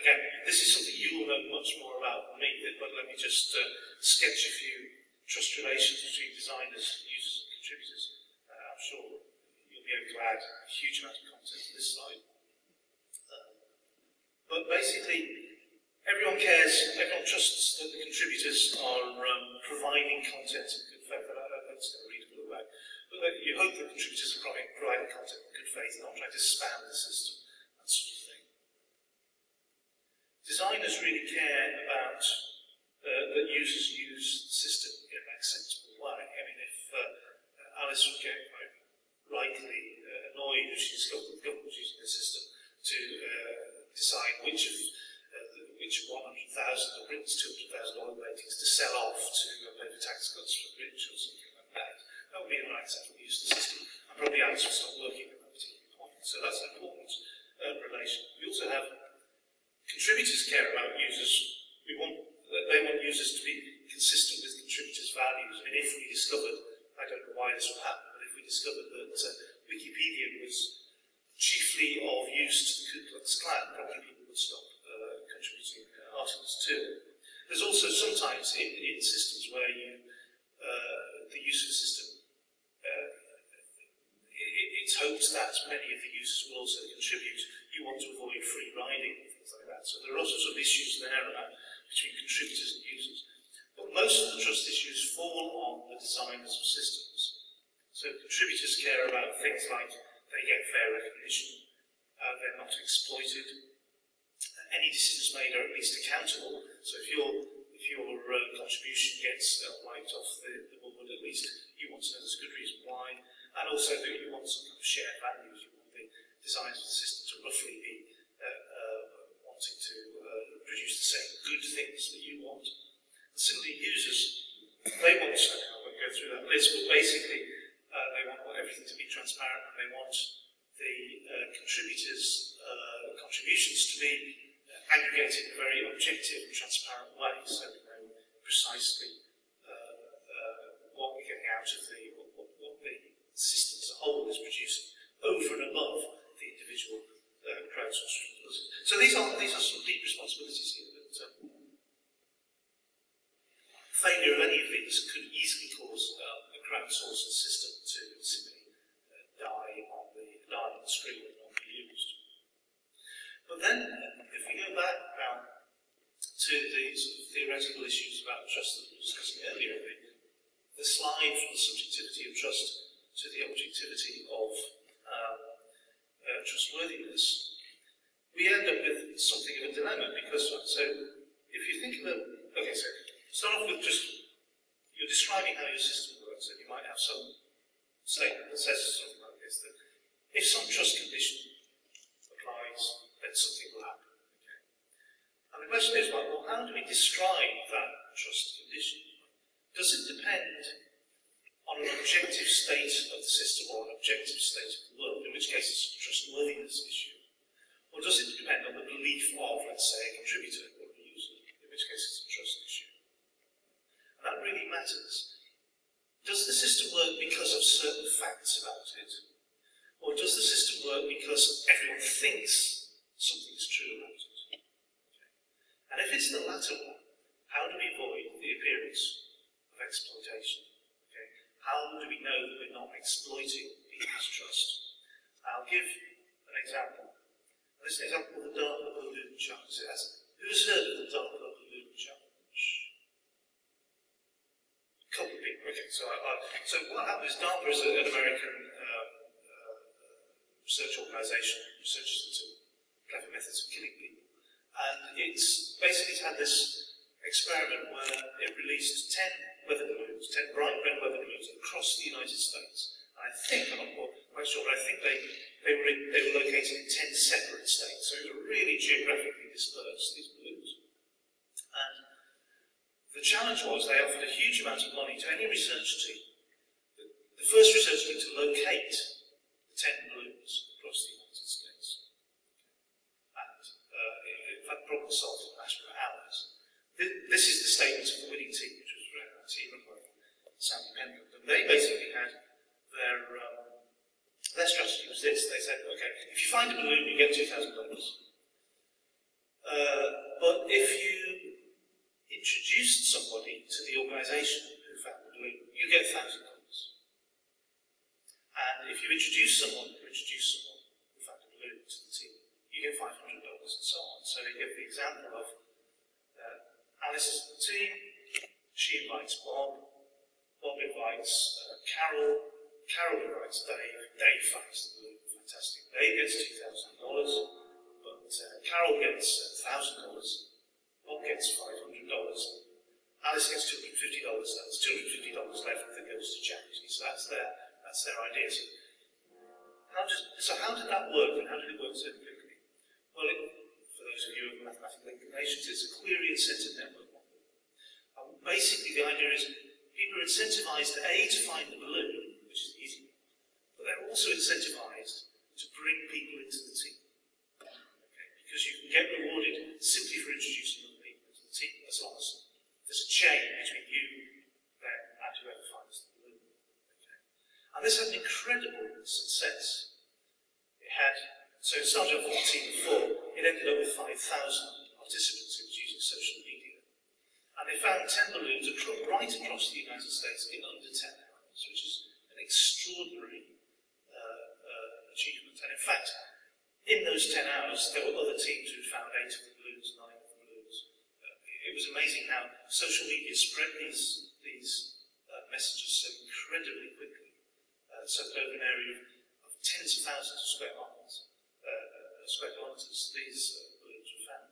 again, this is something you'll know much more about than me, but let me just sketch a few trust relations between designers, users, and contributors. I'm sure you'll be able to add a huge amount of content to this slide. But basically, everyone cares, everyone trusts that the contributors are providing content in good faith. I'm just going to read a little bit. But you hope that contributors are providing content in good faith, not trying to spam the system, that sort of thing. Designers really care about that users use the system in a sensible way. I mean, if Alice would get rightly annoyed if she discovered that the government was using the system to decide which 100,000 of Britain's 200,000 oil ratings to sell off to pay for tax cuts for the rich or something like that. That would be an unacceptable use of the system. And probably Alice would stop working at that particular point. So that's an important relation. We also have contributors care about users. They want users to be consistent with contributors' values. I mean, if we discovered, I don't know why this will happen, but if we discovered that Wikipedia was chiefly of use to the Ku Klux Klan, probably people would stop contributing articles too. There's also sometimes in systems where the use of the system, it's hoped that many of the users will also contribute. You want to avoid free riding and things like that. So there are also sort of issues there between contributors and users. But most of the trust issues fall on the designers of systems. So contributors care about things like they get fair recognition, they're not exploited, any decisions made are at least accountable. So if your contribution gets wiped off the board, at least you want to know there's a good reason why, and also that you want some kind of shared values. You want the designers of the system to roughly be wanting to produce the same good things that you want. And similarly, users, they want, I won't go through that list, but basically they want everything to be transparent, and they want the contributors' contributions to be aggregated in a very objective and transparent way, so we know precisely what we're getting out of what the system as a whole is producing, over and above the individual crowdsourcing resources. So these are some deep responsibilities here that failure of any of these could easily cause a crowdsourced system to simply die on the screen and not be used. But then, if we go back now to the sort of theoretical issues about trust that we were discussing earlier, the slide from the subjectivity of trust to the objectivity of trustworthiness, we end up with something of a dilemma, because, so, if you think of okay, so, start off with just, you're describing how your system works, and you might have some statement that says something like this, that if some trust condition applies, then something will happen. Okay? And the question is, well, how do we describe that trust condition? Does it depend on an objective state of the system or an objective state of the world, in which case it's a trustworthiness issue? Or does it depend on the belief of, let's say, a contributor or a user, in which case it's a trust issue? And that really matters. Does the system work because of certain facts about it? Or does the system work because everyone thinks something's true about it? Okay. And if it's the latter one, how do we avoid the appearance of exploitation? Okay. How do we know that we're not exploiting people's trust? I'll give an example. And this is an example of the DARPA balloon challenge. Who's heard of the DARPA balloon challenge? A couple of people. Okay, so what happened is DARPA is an American research organisation, researchers into clever methods of killing people. And it's basically had this experiment where it released 10 weather balloons, 10 bright red weather balloons across the United States. And I think, I'm not quite sure, but I think they were located in 10 separate states. So it was really geographically dispersed, these balloons. And the challenge was they offered a huge amount of money to any research team. The first research team to locate the 10 balloons across the United States. And in fact, problem solved in a matter of hours. This is the statement of the winning team, which was a team run by Sandy Penfield. And they basically had their strategy was this. They said, okay, if you find a balloon, you get $2,000. But if you introduced somebody to the organisation who found the balloon, you get $1,000. And if you introduce someone who found the balloon to the team, you get $500 and so on. So they give the example of Alice is in the team, she invites Bob, Bob invites Carol, Carol invites Dave, Dave finds the balloon, fantastic. Dave gets $2,000, but Carol gets $1,000, Bob gets $500, Alice gets $250, that's $250 left that goes to charity. So that's their idea. So how did that work, and how did it work so quickly? Well, for those of you with mathematical inclinations, it's a query incentive network model. Basically, the idea is people are incentivized to find the balloon, which is easy, but they're also incentivized to bring people into the team. Okay? Because you can get rewarded simply for introducing other people into the team, as long as there's a chain between you, them, and whoever finds the balloon. Okay? And this had an incredible success. So it started off with a team of 4, it ended up with 5,000 participants. It was using social media. And they found 10 balloons right across the United States in under 10 hours, which is an extraordinary achievement. And in fact, in those 10 hours, there were other teams who found 8 of the balloons, 9 of the balloons. It was amazing how social media spread these messages so incredibly quickly. So over an area of tens of thousands of square kilometres, these balloons were found.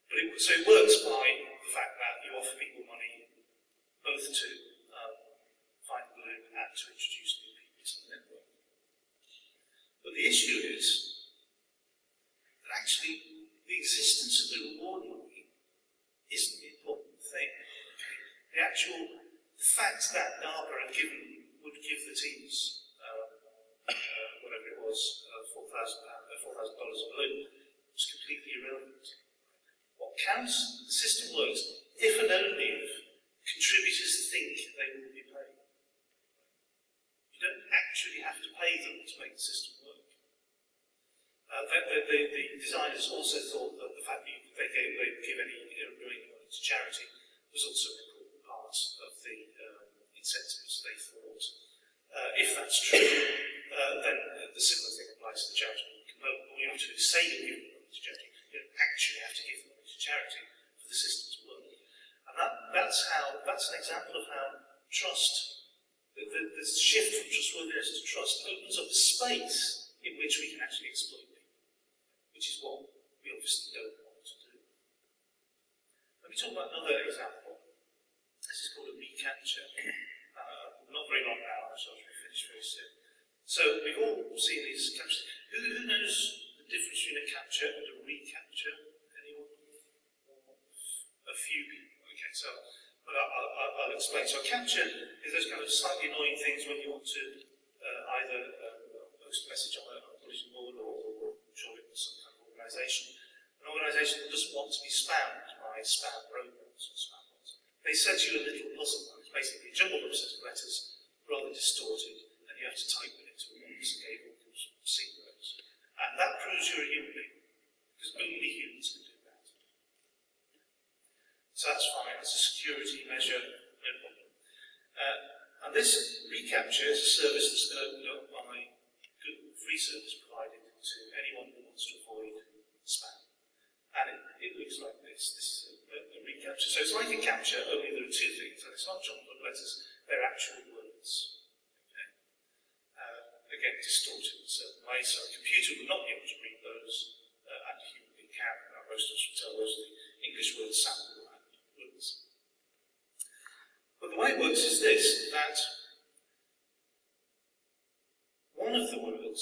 But so it works by the fact that you offer people money both to find the balloon and to introduce new people to the network. But the issue is that actually the existence of the reward money isn't the important thing. The actual fact that DARPA would give the teams whatever it was, $4,000 a balloon, was completely irrelevant. What counts, the system works if and only if contributors think they will be paid. You don't actually have to pay them to make the system work. The designers also thought that the fact that they give any money to charity was also an important part of the incentives they thought. If that's true, then the similar thing applies to the charitable component. All you have to do is say you're giving money to charity. You don't actually have to give money to charity for the system to work. And that's an example of how trust, the shift from trustworthiness to trust, opens up a space in which we can actually exploit people, which is what we obviously don't want to do. Let me talk about another example. This is called a recapture. Not very long now, so I'll finish very soon. So we've all seen these captures. Who knows the difference between a capture and a recapture? Anyone? A few people. Okay, so but I'll explain. So a capture is those kind of slightly annoying things when you want to either post a message on a bulletin board or show it to some kind of organisation. An organisation that doesn't want to be spammed by spam robots or spam bots. They send you a little puzzle. It's basically a jumbled up set of letters, rather distorted, and you have to type it into a box cable sequence. And that proves you're a human being, because only humans can do that. So that's fine, it's a security measure, no problem. And this recapture is a service that's been opened up by Google, free service provided to anyone who wants to avoid spam. And it looks like this. This is a recapture. So it's like a capture, only there are two things, and it's not jumbled up letters, they're actual words. Okay? Again, distorted in a certain way, so a computer would not be able to read those, and a human being can. Most of us would tell those are the English words sample and words. But the way it works is this, that one of the words,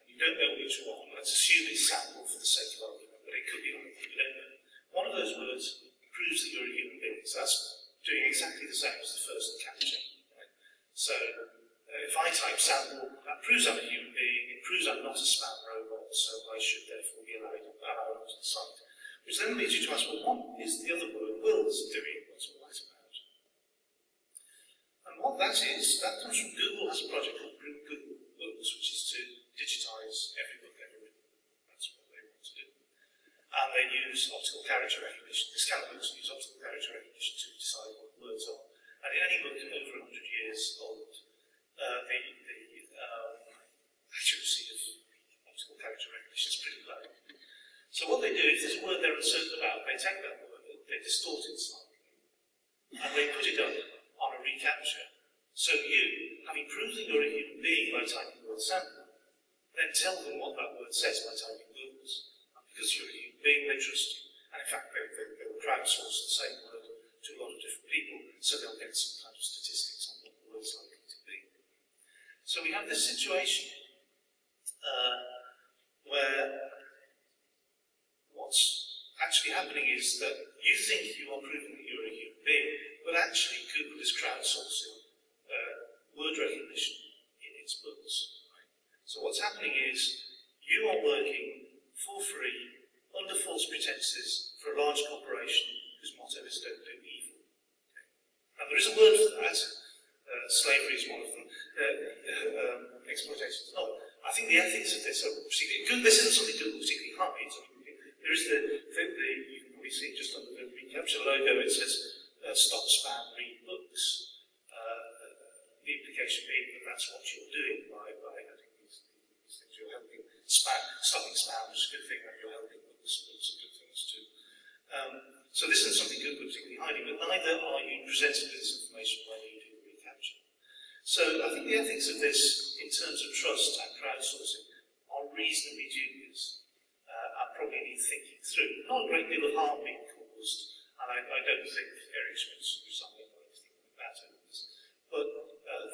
and you don't know which one, let's assume it's sample for the sake of argument, but it could be anything, you don't know. One of those words proves that you're a human being, so that's doing exactly the same as the first capture. Right? So if I type sample, that proves I'm a human being, it proves I'm not a spam robot, so I should therefore be allowed onto the site. Which then leads you to ask, well, what is the other word Will's doing? What's all that about? And what that is, that comes from Google has a project called Google Books, which is to digitise every book ever written. That's what they want to do. and they use optical character recognition. The scanner books use optical character recognition to decide what the words are. And in any book over 100 years old, the accuracy of optical character recognition is pretty low. So what they do, if there's a word they're uncertain about, they take that word, they distort it slightly, and they put it up on a reCAPTCHA. So you, having proved that you're a human being by typing the word sample, then tell them what that word says by typing words. And because you're a human being, they trust you. And in fact, they'll crowdsource the same word to a lot of different people, so they'll get some kind of statistics on what the word's likely to be. So we have this situation where what's actually happening is that you think you are proving that you're a human being, but actually Google is crowdsourcing word recognition in its books. Right? So what's happening is you are working for free, under false pretenses, for a large corporation whose motto is don't do evil. Okay? Now there is a word for that. Slavery is one of them. Exploitation is another. I think the ethics of this are particularly. This isn't something Google particularly hides. There is you can probably see just under the reCAPTCHA logo, it says stop spam, read books. The implication being that that's what you're doing by adding these things. You're helping stopping spam is a good thing, and you're helping books are good things too. So this isn't something Google particularly hiding, but neither are you presented with this information when you do the reCAPTCHA. So I think the ethics of this, in terms of trust and crowdsourcing, are reasonably dubious. I probably need thinking through. Not a great deal of harm being caused, and I don't think Eric Schmidt's resigning or anything like that over this. But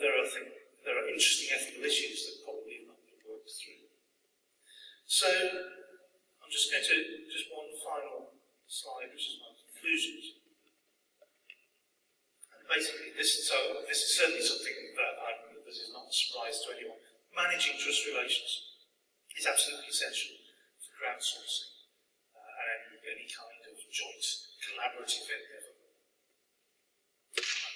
there are interesting ethical issues that probably have not been worked through. So I'm just going to one final slide, which is my conclusions. And basically, this is certainly something that is not a surprise to anyone. Managing trust relations is absolutely essential for crowdsourcing and any kind of joint collaborative endeavour.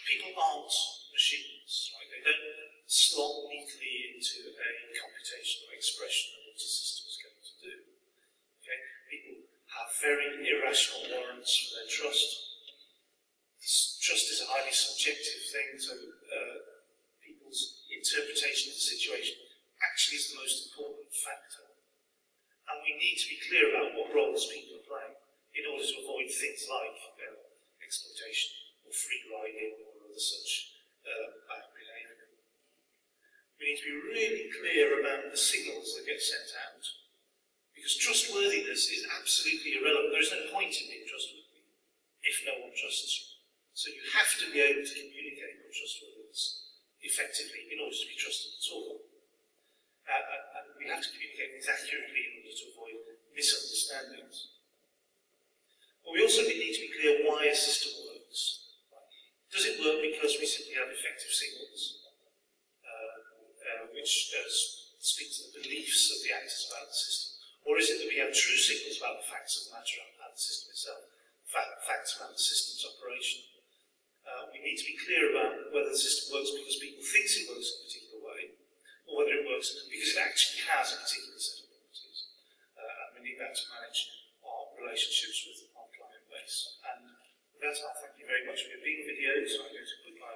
People aren't machines, right? They don't slot neatly into a computational expression of what a system is going to do. Okay? People have very irrational warrants for their trust. Trust is a highly subjective thing, so people's interpretation of the situation actually is the most important factor. And we need to be clear about what roles people are playing in order to avoid things like exploitation or free riding or other such bad behaviour. We need to be really clear about the signals that get sent out, because trustworthiness is absolutely irrelevant. There is no point in being trustworthy if no one trusts you. So you have to be able to communicate your trustworthiness effectively in order to be trusted at all. And we have to communicate things accurately in order to avoid misunderstandings. But we also need to be clear why a system works. Does it work because we simply have effective signals, which speak to the beliefs of the actors about the system? Or is it that we have true signals about the facts of the matter about the system itself, facts about the system's operation? We need to be clear about whether the system works because people think it works in a particular way, or whether it works because it actually has a particular set of qualities. And we need that to manage our relationships with our client base. And with that, I'll thank you very much for your being videos. I'm going to put my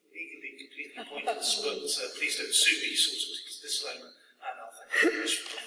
legally completely pointless, but please don't sue me sort of disclaimer, and I'll thank you very much for